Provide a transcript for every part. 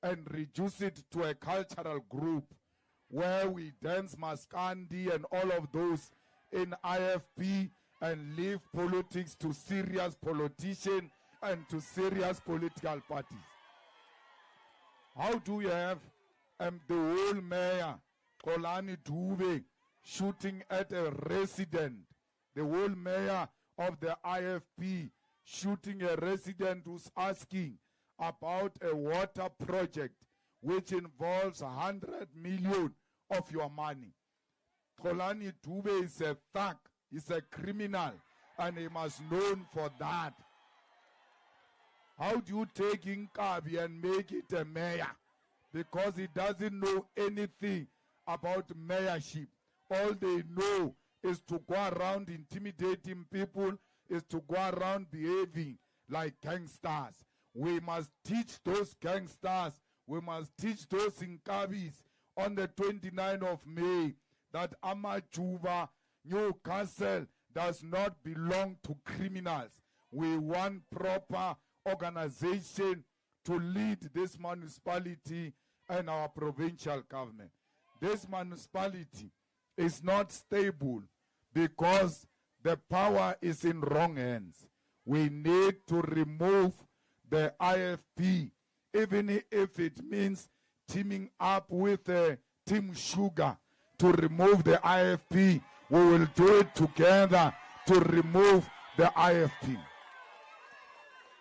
and reduce it to a cultural group where we dance Maskandi and all of those in IFP and leave politics to serious politicians and to serious political parties. How do you have the whole mayor, Kolani Dube, shooting at a resident, the whole mayor of the IFP shooting a resident who's asking about a water project which involves 100 million of your money. Kolani Dube is a thug, he's a criminal, and he must known for that. How do you take Inkabi and make it a mayor? Because he doesn't know anything about mayorship. All they know is to go around intimidating people, is to go around behaving like gangsters. We must teach those gangsters, we must teach those Inkabis on the 29th of May that AMAJUBA, Newcastle, does not belong to criminals. We want proper organization to lead this municipality and our provincial government. This municipality is not stable because the power is in wrong hands. We need to remove the IFP, even if it means teaming up with Team Sugar to remove the IFP. We will do it together to remove the IFP.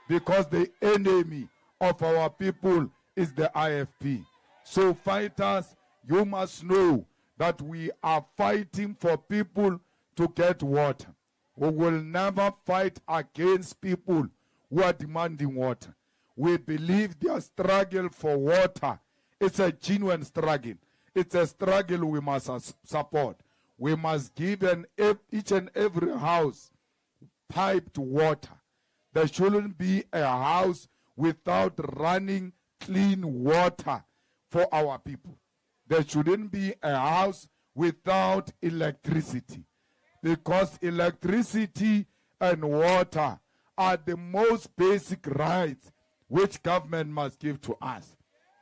Because the enemy of our people is the IFP. So fighters, you must know that we are fighting for people to get water. We will never fight against people who are demanding water. We believe their struggle for water, it's a genuine struggle. It's a struggle we must support. We must give each and every house piped water. There shouldn't be a house without running clean water for our people. There shouldn't be a house without electricity, because electricity and water are the most basic rights which government must give to us.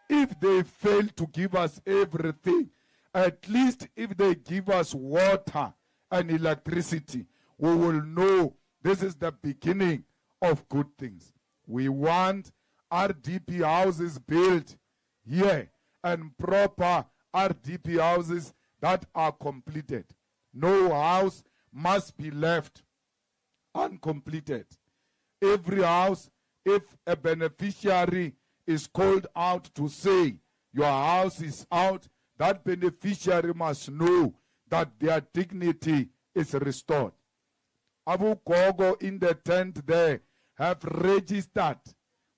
If they fail to give us everything, at least if they give us water and electricity, we will know this is the beginning of good things. We want RDP houses built here and proper RDP houses that are completed. No house must be left uncompleted. Every house, if a beneficiary is called out to say your house is out, that beneficiary must know that their dignity is restored. Abu Kogo in the tent there have registered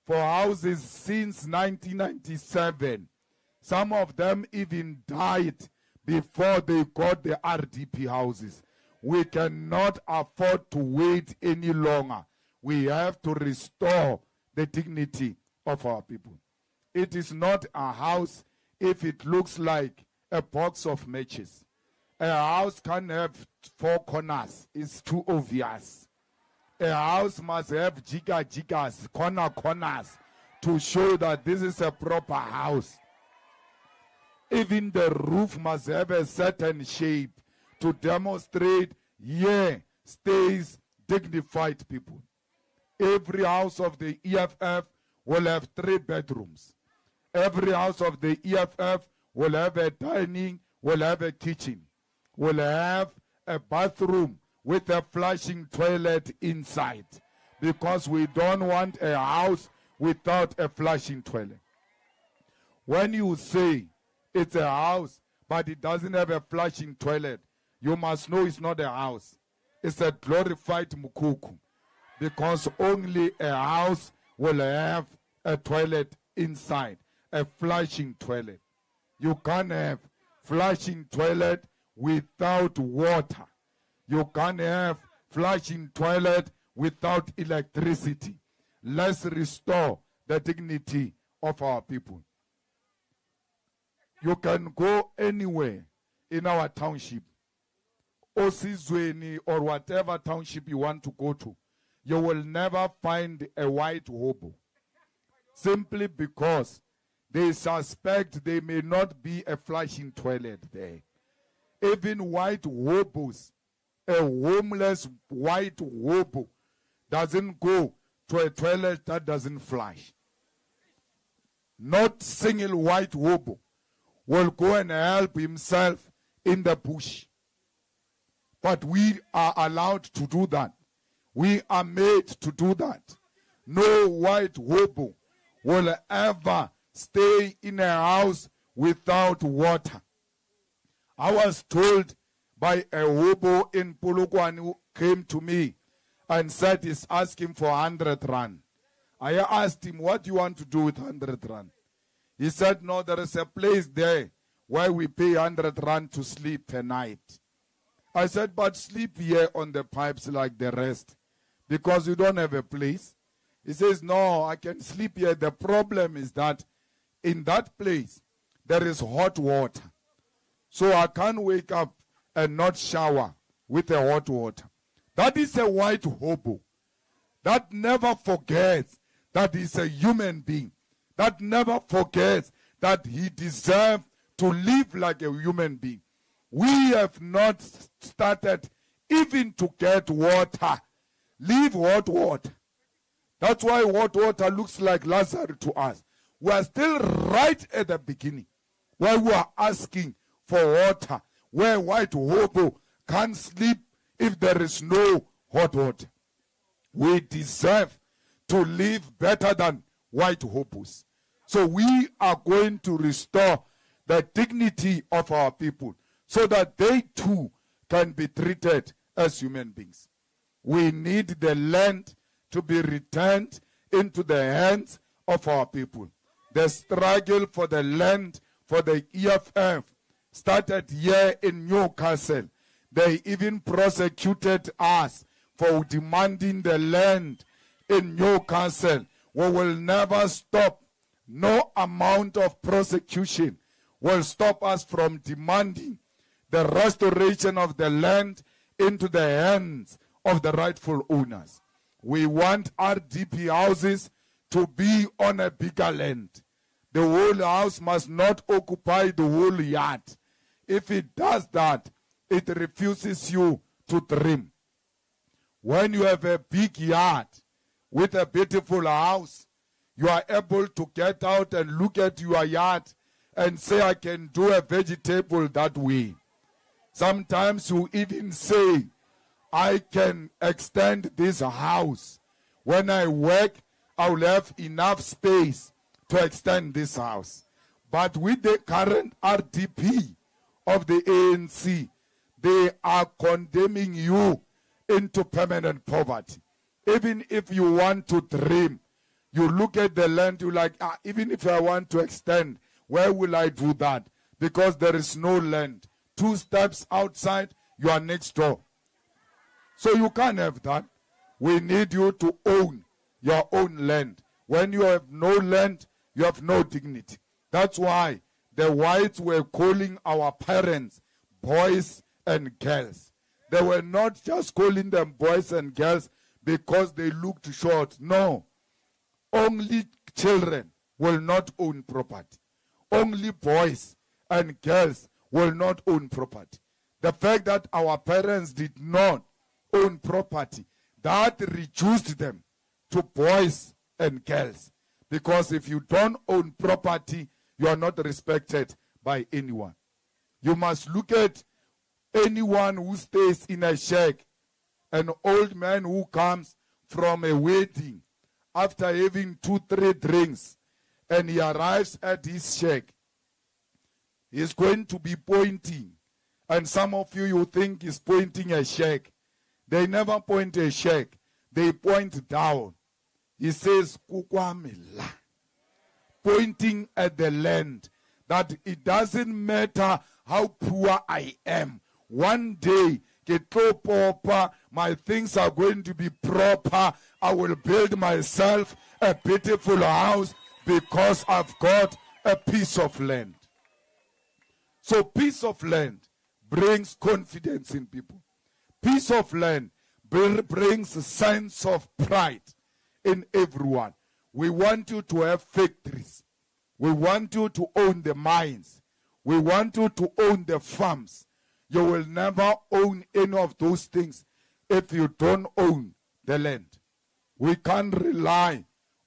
for houses since 1997. Some of them even died before they got the RDP houses. We cannot afford to wait any longer. We have to restore the dignity of our people. It is not a house if it looks like a box of matches. A house can have 4 corners. It's too obvious. A house must have jigas, corners, to show that this is a proper house. Even the roof must have a certain shape to demonstrate here stays dignified people. Every house of the EFF will have 3 bedrooms. Every house of the EFF will have a dining, will have a kitchen, will have a bathroom with a flushing toilet inside, because we don't want a house without a flushing toilet. When you say it's a house but it doesn't have a flushing toilet, you must know it's not a house. It's a glorified mukuku, because only a house will have a toilet inside, a flushing toilet. You can't have flushing toilet without water. You can't have flushing toilet without electricity. Let's restore the dignity of our people. You can go anywhere in our township, Osizweni or whatever township you want to go to. You will never find a white hobo, simply because they suspect there may not be a flushing toilet there. Even white hobos, a homeless white hobo doesn't go to a toilet that doesn't flush. Not single white hobo will go and help himself in the bush. But we are allowed to do that. We are made to do that. No white hobo will ever stay in a house without water. I was told by a hobo in Polokwane who came to me and said he's asking for 100 rand. I asked him, what do you want to do with 100 rand? He said, no, there is a place there where we pay 100 rand to sleep per night. I said, but sleep here on the pipes like the rest, because you don't have a place. He says, no, I can sleep here. The problem is that in that place, there is hot water. So I can't wake up and not shower with the hot water. That is a white hobo that never forgets that he's a human being, that never forgets that he deserves to live like a human being. We have not started even to get water. Leave hot water. That's why hot water looks like Lazarus to us. We are still right at the beginning, where we are asking for water, where white hobo can't sleep if there is no hot water. We deserve to live better than white hobos. So we are going to restore the dignity of our people so that they too can be treated as human beings. We need the land to be returned into the hands of our people. The struggle for the land, for the EFF, started here in Newcastle. They even prosecuted us for demanding the land in Newcastle. We will never stop. No amount of prosecution will stop us from demanding the restoration of the land into the hands of the rightful owners. We want RDP houses to be on a bigger land. The whole house must not occupy the whole yard. If it does that, it refuses you to dream. When you have a big yard with a beautiful house, you are able to get out and look at your yard and say, I can do a vegetable that way. Sometimes you even say, I can extend this house. When I work, I will have enough space to extend this house. But with the current RDP of the ANC, they are condemning you into permanent poverty. Even if you want to dream, you look at the land, you're like, even if I want to extend, where will I do that? Because there is no land. 2 steps outside, you are next door. So you can't have that. We need you to own your own land. When you have no land, you have no dignity. That's why the whites were calling our parents boys and girls. They were not just calling them boys and girls because they looked short. No. Only children will not own property. Only boys and girls will not own property. The fact that our parents did not own property, that reduced them to boys and girls. Because if you don't own property, you are not respected by anyone. You must look at anyone who stays in a shack, an old man who comes from a wedding after having 2-3 drinks, and he arrives at his shack. He's going to be pointing. And some of you think he's pointing a shack. They never point a shack. They point down. He says, Kukwamela. Pointing at the land. That it doesn't matter how poor I am. One day, my things are going to be proper. I will build myself a beautiful house because I've got a piece of land. So piece of land brings confidence in people. Piece of land brings a sense of pride in everyone. We want you to have factories. We want you to own the mines. We want you to own the farms. You will never own any of those things if you don't own the land. We can't rely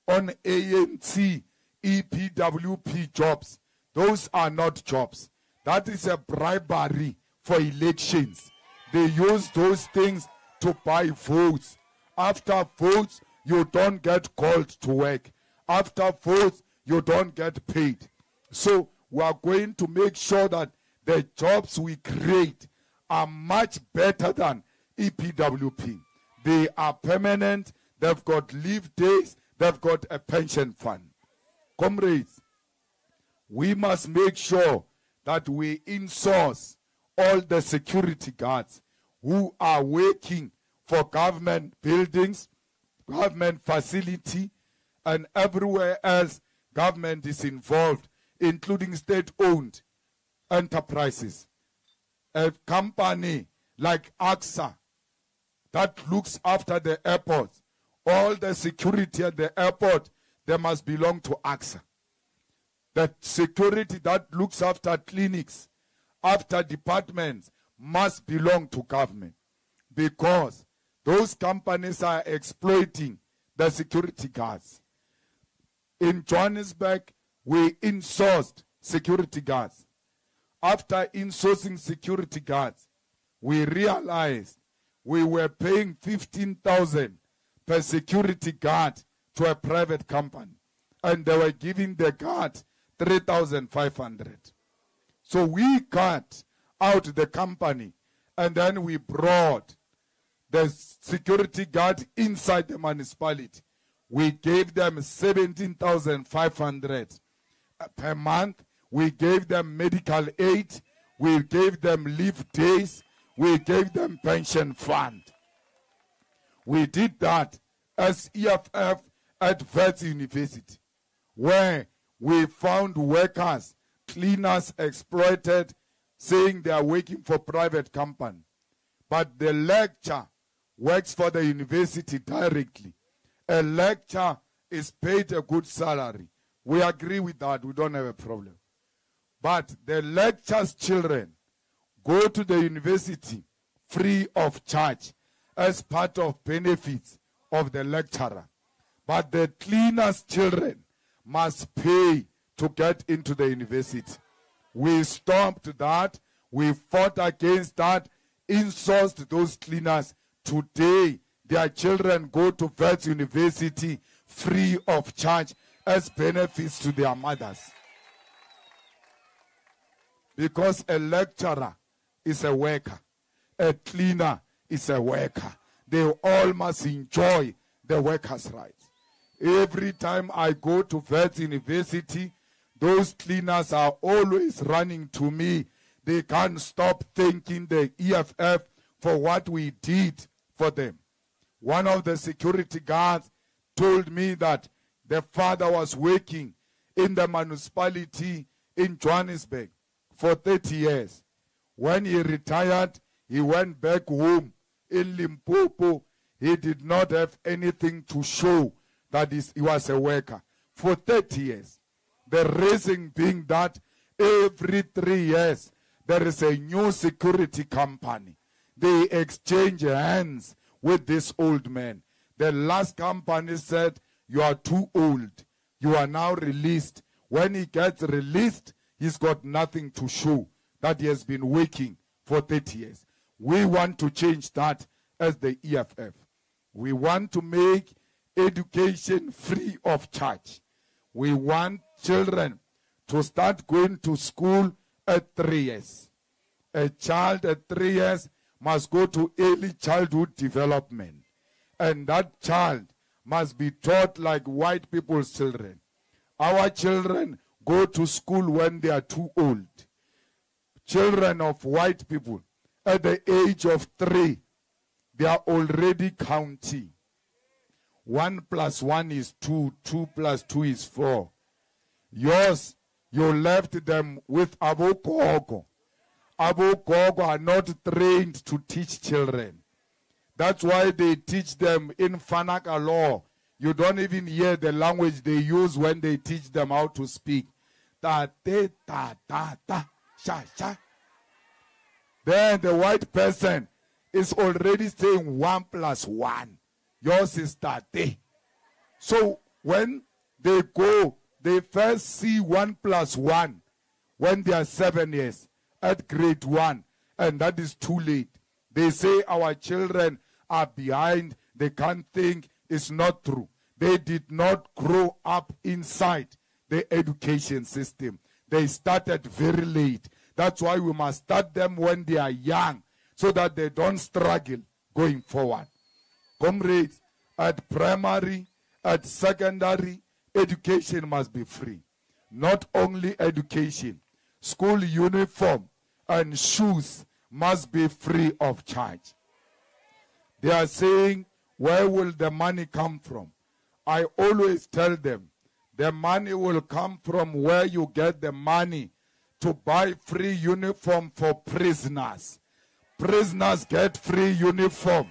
on ANC, EPWP jobs. Those are not jobs. That is a bribery for elections. They use those things to buy votes. After votes, you don't get called to work. After votes, you don't get paid. So we are going to make sure that the jobs we create are much better than EPWP. They are permanent. They've got leave days. They've got a pension fund. Comrades, we must make sure that we insource all the security guards who are working for government buildings, government facility, and everywhere else government is involved, including state-owned enterprises. A company like AXA that looks after the airport, all the security at the airport, they must belong to AXA. The security that looks after clinics, after departments, must belong to government, because those companies are exploiting the security guards. In Johannesburg, we insourced security guards. After insourcing security guards, we realized we were paying 15,000 per security guard to a private company, and they were giving the guard 3,500. So we cut out the company, and then we brought the security guard inside the municipality. We gave them 17,500 per month. We gave them medical aid. We gave them leave days. We gave them pension fund. We did that as EFF at Wits University, where we found workers, cleaners exploited, saying they are working for private company. But the lecturer works for the university directly. A lecturer is paid a good salary. We agree with that. We don't have a problem. But the lecturer's children go to the university free of charge as part of benefits of the lecturer. But the cleaner's children must pay to get into the university. We stopped that. We fought against that, insourced those cleaners. Today, their children go to Wits University free of charge as benefits to their mothers. Because a lecturer is a worker, a cleaner is a worker. They all must enjoy the workers' rights. Every time I go to Wits University, those cleaners are always running to me. They can't stop thanking the EFF for what we did for them. One of the security guards told me that the father was working in the municipality in Johannesburg for 30 years. When he retired, he went back home in Limpopo. He did not have anything to show that he was a worker for 30 years. The reason being that every 3 years, there is a new security company. They exchange hands with this old man. The last company said, "You are too old. You are now released." When he gets released, he's got nothing to show that he has been working for 30 years. We want to change that as the EFF. We want to make education free of charge. We want children to start going to school at 3 years. A child at 3 years must go to early childhood development. And that child must be taught like white people's children. Our children go to school when they are too old. Children of white people, at the age of 3, they are already counting. 1 + 1 is 2, 2 + 2 is 4. Yours, you left them with abogogo. Abogogo are not trained to teach children. That's why they teach them in Fanaka law. You don't even hear the language they use when they teach them how to speak. tate, ta, ta, ta, sha, sha. Then the white person is already saying 1 + 1. Yours is tate. So when they go, they first see 1 + 1 when they are 7 years at grade 1, and that is too late. They say our children are behind, they can't think. It's not true. They did not grow up inside the education system. They started very late. That's why we must start them when they are young, so that they don't struggle going forward. Comrades, at primary, at secondary, education must be free. Not only education, school uniform and shoes must be free of charge. They are saying, where will the money come from? I always tell them, the money will come from where you get the money to buy free uniform for prisoners. Prisoners get free uniform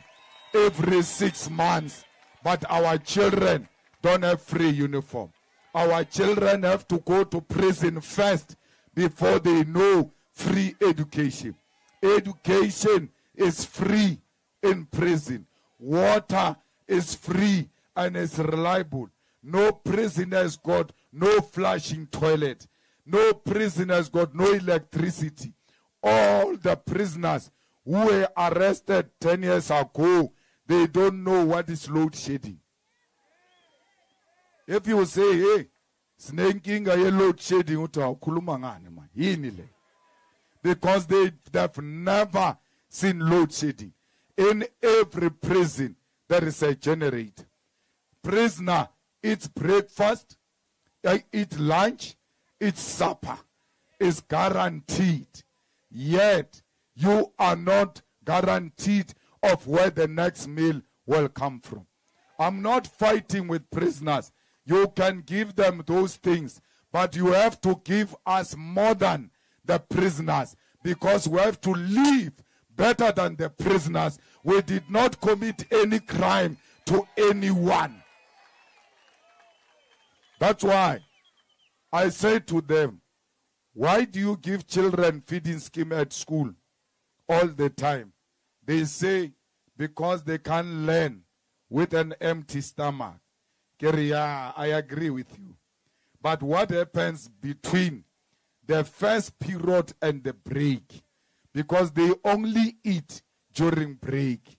every 6 months, but our children don't have free uniform. Our children have to go to prison first before they know free education. Education is free in prison. Water is free and is reliable. No prisoner has got no flushing toilet. No prisoner has got no electricity. All the prisoners who were arrested 10 years ago, they don't know what is load shedding. If you say, hey, snaking a load shedding, because they've never seen load shedding. In every prison, there is a generator. Prisoner eats breakfast, eat lunch, eat supper. Is guaranteed. Yet, you are not guaranteed of where the next meal will come from. I'm not fighting with prisoners. You can give them those things, but you have to give us more than the prisoners, because we have to live better than the prisoners. We did not commit any crime to anyone. That's why I say to them, why do you give children feeding scheme at school all the time? They say, because they can't learn with an empty stomach. Yeah, I agree with you. But what happens between the first period and the break? Because they only eat during break.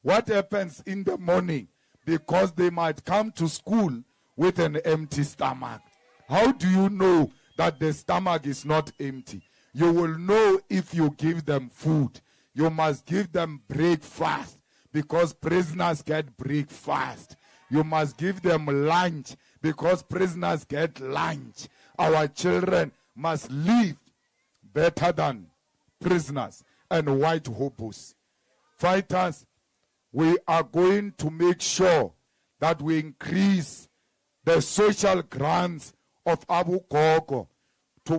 What happens in the morning? Because they might come to school with an empty stomach. How do you know that the stomach is not empty? You will know if you give them food. You must give them breakfast, because prisoners get breakfast. You must give them lunch, because prisoners get lunch. Our children must live better than prisoners and white hobos. Fighters, we are going to make sure that we increase the social grants of Abu Gogo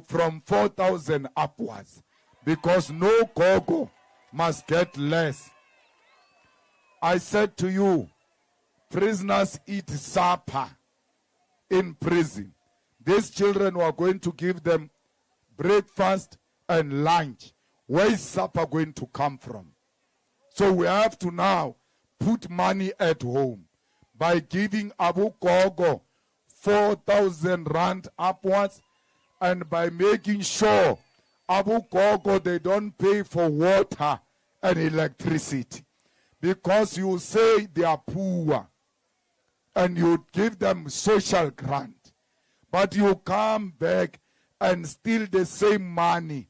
from 4,000 upwards, because no Gogo must get less. I said to you, prisoners eat supper in prison. These children were going to give them breakfast and lunch. Where is supper going to come from? So we have to now put money at home by giving Abu Gogo 4,000 rand upwards, and by making sure Abu Gogo, they don't pay for water and electricity. Because you say they are poor and you give them social grant, but you come back and steal the same money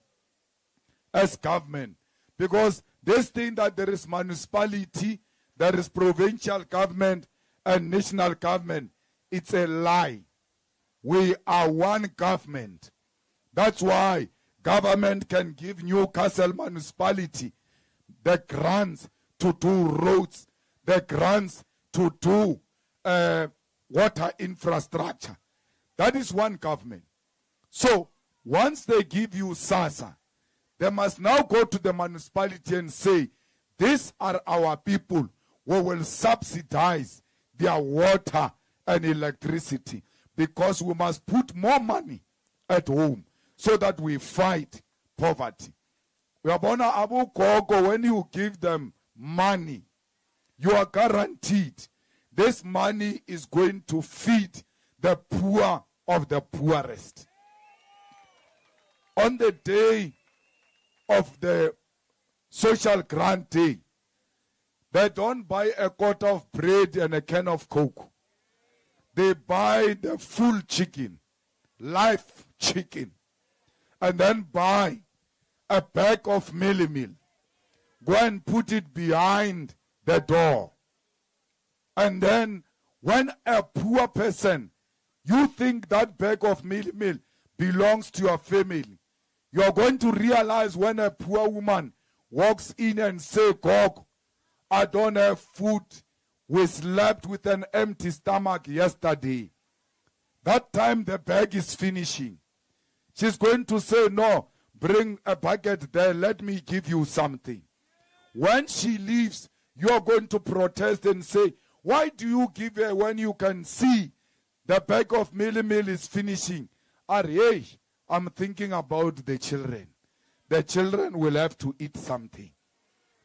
as government. Because this thing that there is municipality, there is provincial government and national government, it's a lie. We are one government. That's why government can give Newcastle municipality the grants to do roads, the grants to do water infrastructure. That is one government. So once they give you SASA, they must now go to the municipality and say, these are our people who will subsidize their water and electricity, because we must put more money at home so that we fight poverty. Uyabona abogogo, when you give them money, you are guaranteed this money is going to feed the poor of the poorest. On the day of the social grant day, they don't buy a quarter of bread and a can of Coke. They buy the full chicken, live chicken, and then buy a bag of meal. Go and put it behind the door. And then when a poor person, you think that bag of meal belongs to your family, you are going to realize when a poor woman walks in and says, "Gog, I don't have food. We slept with an empty stomach yesterday." That time the bag is finishing. She's going to say, "No, bring a bucket there. Let me give you something." When she leaves, you are going to protest and say, "Why do you give her when you can see the bag of meal is finishing?" Hey, I'm thinking about the children. The children will have to eat something.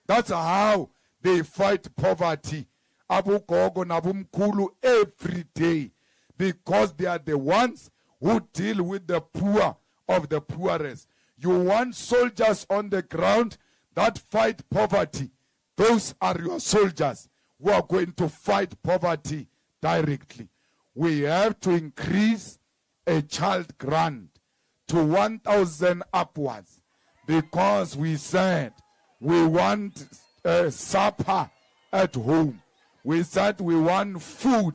That's how they fight poverty. Abu Gogo Nabumkulu every day, because they are the ones who deal with the poor of the poorest. You want soldiers on the ground that fight poverty. Those are your soldiers who are going to fight poverty directly. We have to increase a child grant to 1,000 upwards, because we said we want supper at home. We said we want food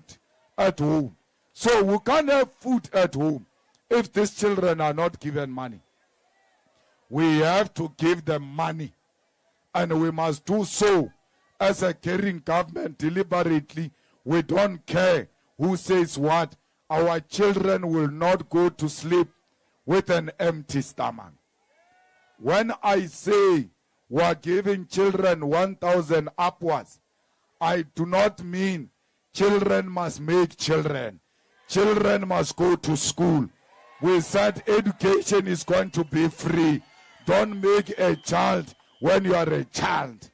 at home. So we can't have food at home if these children are not given money. We have to give them money, and we must do so as a caring government deliberately. We don't care who says what. Our children will not go to sleep with an empty stomach. When I say we are giving children 1,000 upwards, I do not mean children must make children. Children must go to school. We said education is going to be free. Don't make a child when you are a child.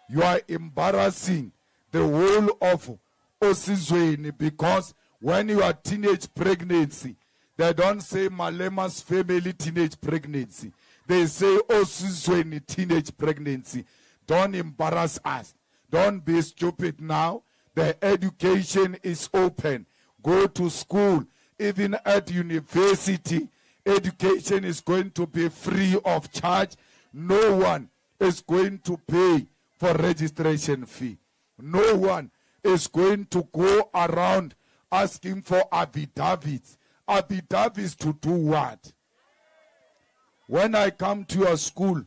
You are embarrassing the whole of Osizweni, because when you are teenage pregnancy, they don't say Malema's family teenage pregnancy. They say Osizweni teenage pregnancy. Don't embarrass us. Don't be stupid now. The education is open. Go to school. Even at university, education is going to be free of charge. No one is going to pay for registration fee. No one is going to go around asking for affidavits. Affidavits to do what? When I come to your school,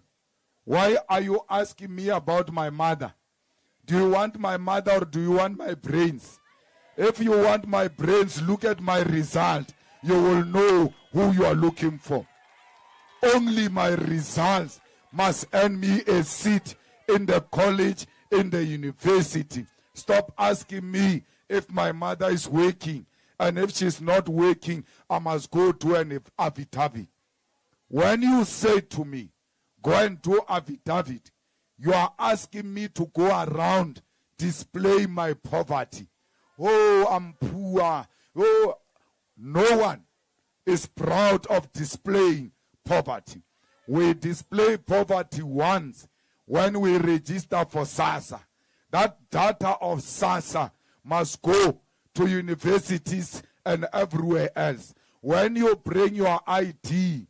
why are you asking me about my mother? Do you want my mother or do you want my brains? If you want my brains, look at my result. You will know who you are looking for. Only my results must earn me a seat in the college, in the university. Stop asking me if my mother is working. And if she's not working, I must go to an affidavit. When you say to me, go and do affidavit, you are asking me to go around display my poverty. Oh, I'm poor. Oh, no one is proud of displaying poverty. We display poverty once when we register for SASSA. That data of SASSA must go to universities and everywhere else. When you bring your ID,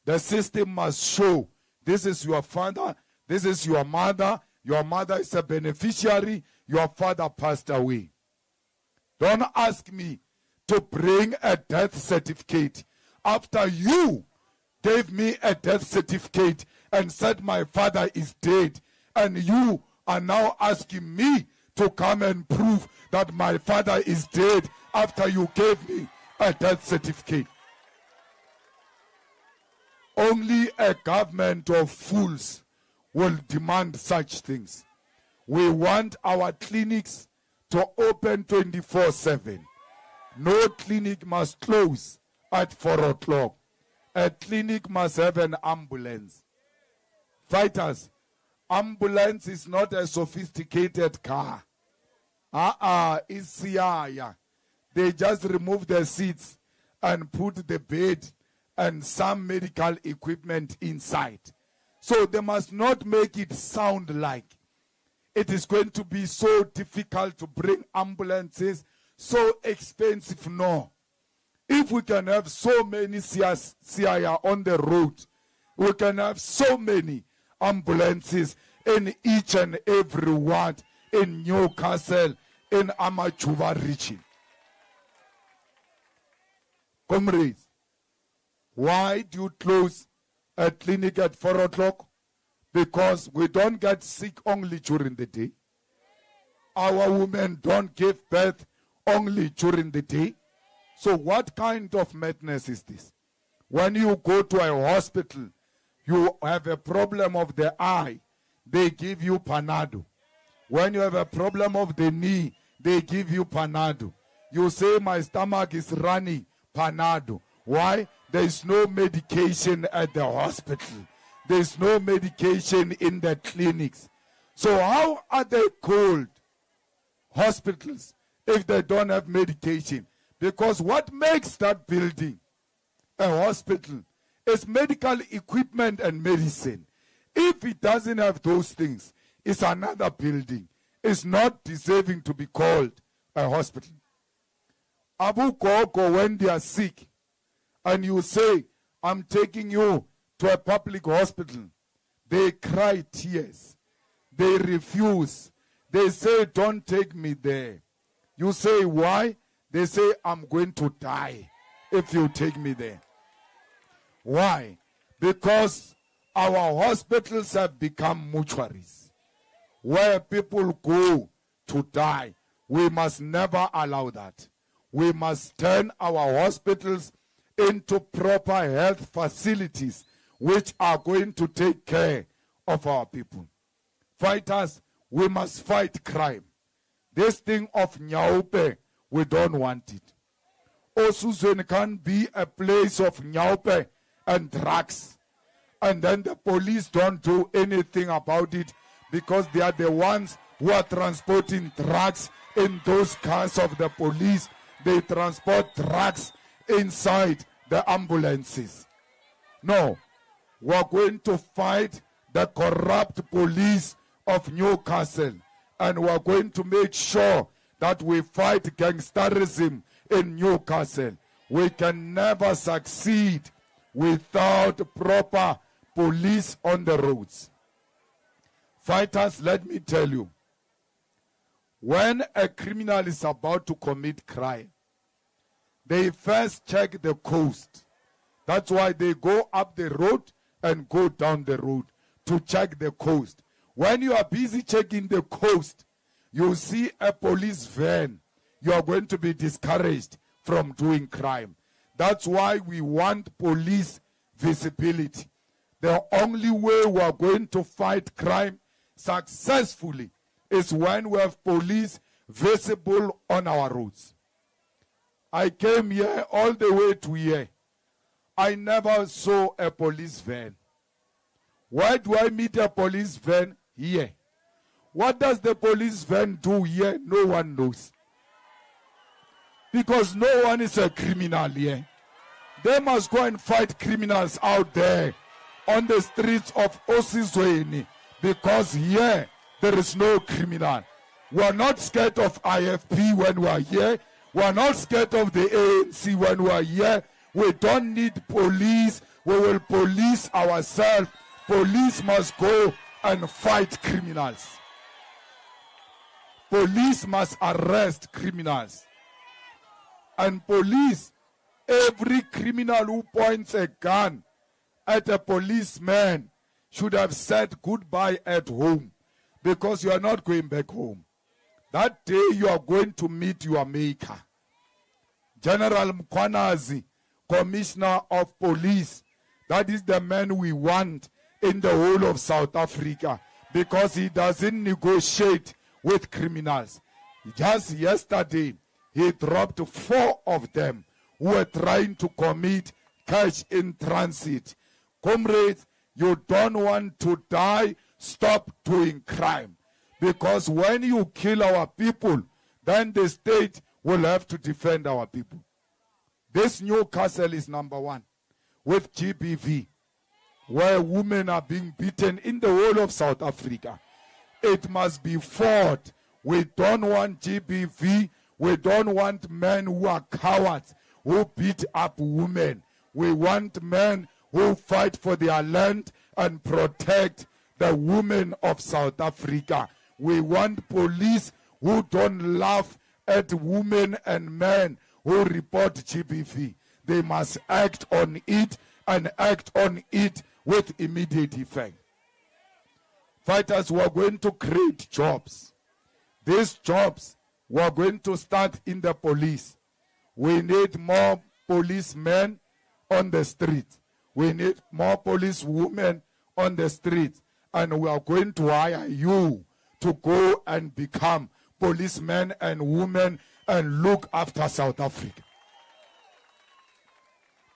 the system must show this is your father, this is your mother is a beneficiary, your father passed away. Don't ask me to bring a death certificate after you gave me a death certificate and said my father is dead, and you are now asking me to come and prove that my father is dead after you gave me a death certificate. Only a government of fools will demand such things. We want our clinics to open 24/7. No clinic must close at 4 o'clock. A clinic must have an ambulance. Fighters, ambulance is not a sophisticated car. It's Siaya. They just remove the seats and put the bed and some medical equipment inside. So they must not make it sound like it is going to be so difficult to bring ambulances, so expensive. No. If we can have so many CIA on the road, we can have so many ambulances in each and every ward in Newcastle, in AMAJUBA region. Comrades, why do you close a clinic at 4 o'clock? Because we don't get sick only during the day. Our women don't give birth only during the day. So what kind of madness is this? When you go to a hospital, you have a problem of the eye, they give you Panado. When you have a problem of the knee, they give you Panado. You say, my stomach is running, Panado. Why? There is no medication at the hospital. There is no medication in the clinics. So how are they called hospitals if they don't have medication? Because what makes that building a hospital is medical equipment and medicine. If it doesn't have those things, it's another building. It's not deserving to be called a hospital. Abu Koko, when they are sick, and you say, I'm taking you to a public hospital, they cry tears. They refuse. They say, don't take me there. You say, why? They say, I'm going to die if you take me there. Why? Because our hospitals have become mortuaries where people go to die. We must never allow that. We must turn our hospitals into proper health facilities which are going to take care of our people. Fighters, we must fight crime. This thing of Nyaupe, we don't want it. Osuzweni can be a place of Nyaupe and drugs. And then the police don't do anything about it because they are the ones who are transporting drugs in those cars of the police. They transport drugs inside the ambulances. No, we're going to fight the corrupt police of Newcastle, and we're going to make sure that we fight gangsterism in Newcastle. We can never succeed without proper police on the roads. Fighters, let me tell you, when a criminal is about to commit crime, they first check the coast. That's why they go up the road and go down the road to check the coast. When you are busy checking the coast, you see a police van, you are going to be discouraged from doing crime. That's why we want police visibility. The only way we are going to fight crime successfully is when we have police visible on our roads. I came here all the way to here. I never saw a police van. Why do I meet a police van here? What does the police van do here? No one knows. Because no one is a criminal here. They must go and fight criminals out there on the streets of Osizweni, because here there is no criminal. We are not scared of IFP when we are here. We are not scared of the ANC when we are here. We don't need police. We will police ourselves. Police must go and fight criminals. Police must arrest criminals. And police, every criminal who points a gun at a policeman should have said goodbye at home, because you are not going back home. That day you are going to meet your maker. General Mkwanazi, Commissioner of Police, that is the man we want in the whole of South Africa, because he doesn't negotiate with criminals. Just yesterday, he dropped 4 of them who were trying to commit cash in transit. Comrades, you don't want to die, stop doing crime. Because when you kill our people, then the state will have to defend our people. This Newcastle is number one with GBV, where women are being beaten in the whole of South Africa. It must be fought. We don't want GBV. We don't want men who are cowards, who beat up women. We want men who fight for their land and protect the women of South Africa. We want police who don't laugh at women and men who report GBV. They must act on it and act on it with immediate effect. Fighters, we are going to create jobs. These jobs we are going to start in the police. We need more policemen on the street. We need more police women on the street. And we are going to hire you to go and become policemen and women and look after South Africa.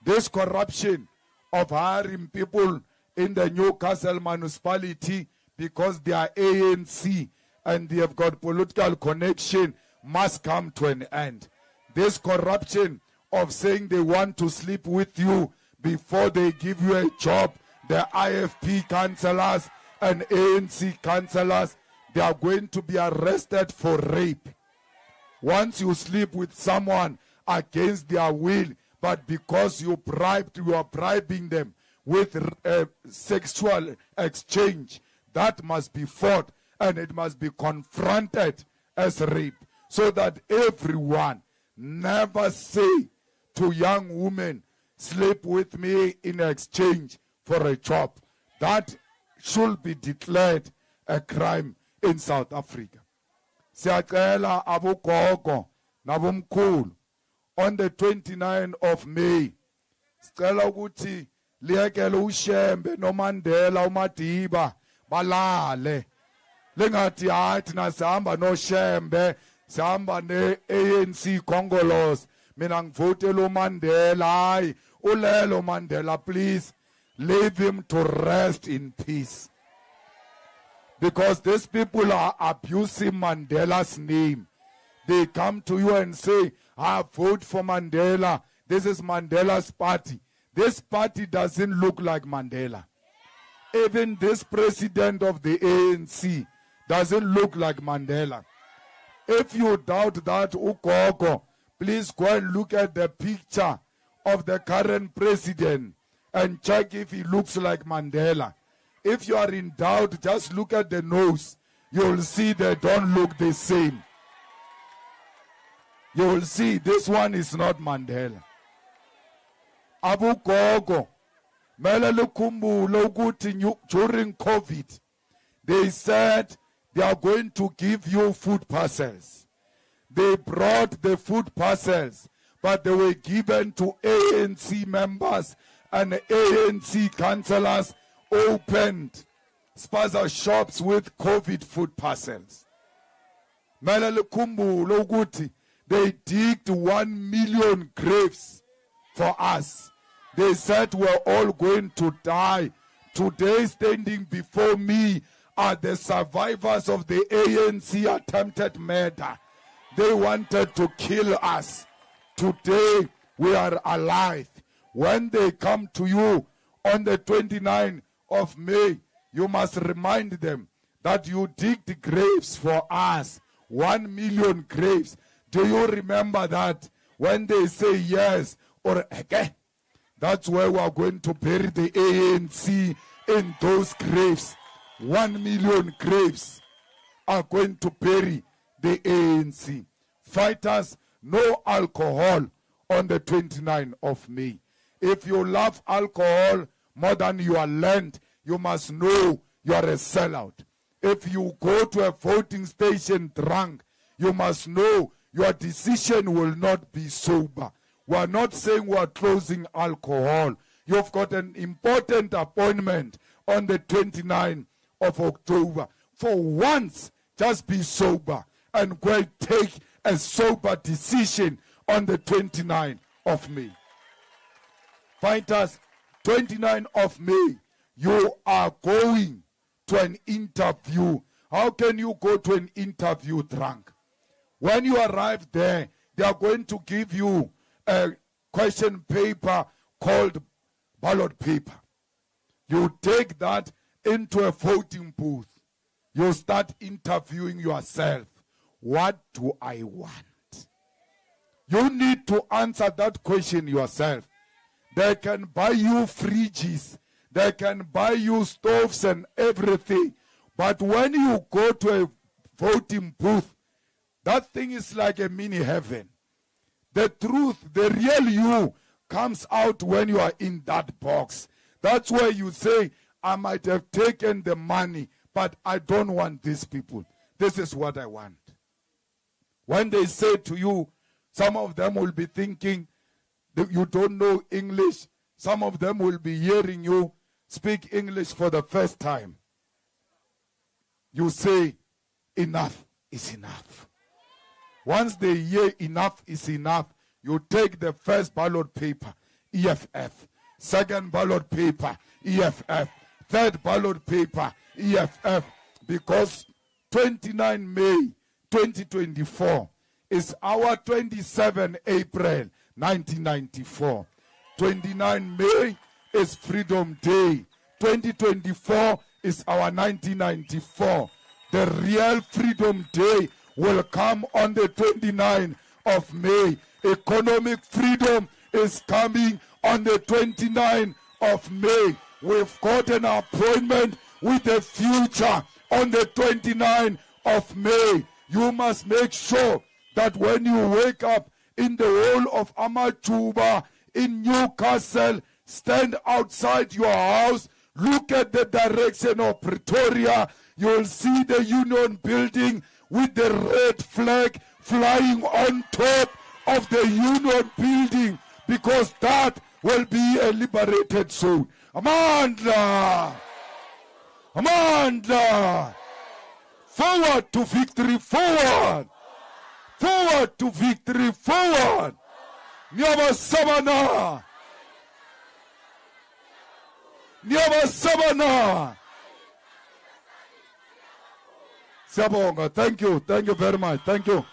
This corruption of hiring people in the Newcastle municipality because they are ANC and they have got political connection must come to an end. This corruption of saying they want to sleep with you before they give you a job, the IFP councillors and ANC councillors, they are going to be arrested for rape. Once you sleep with someone against their will, but because you are bribing them with sexual exchange, that must be fought and it must be confronted as rape, so that everyone never say to young women, sleep with me in exchange for a job. That should be declared a crime in South Africa. Siyacela abogogo nabomkhulu on the 29th of May. Sicela ukuthi liyekele uShembe noMandela uMadiba balale. Lengathi hayi thina sihamba noShembe, sihamba ne-ANC Congolose. Mina ngivotela uMandela, hayi ulelo Mandela, please leave him to rest in peace. Because these people are abusing Mandela's name. They come to you and say, I vote for Mandela. This is Mandela's party. This party doesn't look like Mandela. Even this president of the ANC doesn't look like Mandela. If you doubt that, Ukoko, please go and look at the picture of the current president and check if he looks like Mandela. If you are in doubt, just look at the nose. You'll see they don't look the same. You will see this one is not Mandela. Abu Gogo, during COVID, they said they are going to give you food parcels. They brought the food parcels, but they were given to ANC members, and ANC councillors opened spaza shops with COVID food parcels. They digged 1 million graves for us. They said we're all going to die. Today, standing before me are the survivors of the ANC attempted murder. They wanted to kill us. Today, we are alive. When they come to you on the 29th of May, you must remind them that you digged graves for us. 1 million graves. Do you remember that? When they say yes or okay, that's where we are going to bury the ANC in those graves. 1 million graves are going to bury the ANC. Fighters, no alcohol on the 29th of May. If you love alcohol more than your land, you must know you are a sellout. If you go to a voting station drunk, you must know your decision will not be sober. We are not saying we are closing alcohol. You've got an important appointment on the 29th of October. For once, just be sober and go and take a sober decision on the 29th of May. Fighters, 29 of May, you are going to an interview. How can you go to an interview drunk? When you arrive there, they are going to give you a question paper called ballot paper. You take that into a voting booth. You start interviewing yourself. What do I want? You need to answer that question yourself. They can buy you fridges. They can buy you stoves and everything. But when you go to a voting booth, that thing is like a mini heaven. The truth, the real you, comes out when you are in that box. That's where you say, I might have taken the money, but I don't want these people. This is what I want. When they say to you, some of them will be thinking that you don't know English. Some of them will be hearing you speak English for the first time. You say, enough is enough. Once they hear enough is enough, you take the first ballot paper, EFF. Second ballot paper, EFF. Third ballot paper, EFF. Because 29 May 2024 is our 27 April 1994. 29 May is Freedom Day. 2024 is our 1994. The real Freedom Day will come on the 29th of May. Economic freedom is coming on the 29th of May. We've got an appointment with the future on the 29th of May. You must make sure that when you wake up in the whole of AMAJUBA in Newcastle, stand outside your house, look at the direction of Pretoria, you'll see the Union building with the red flag flying on top of the Union building, because that will be a liberated zone. Amandla! Amandla! Forward to victory, forward! Forward to victory, forward! Nyabasabana! Nyabasabana! Sabonga, thank you very much, thank you.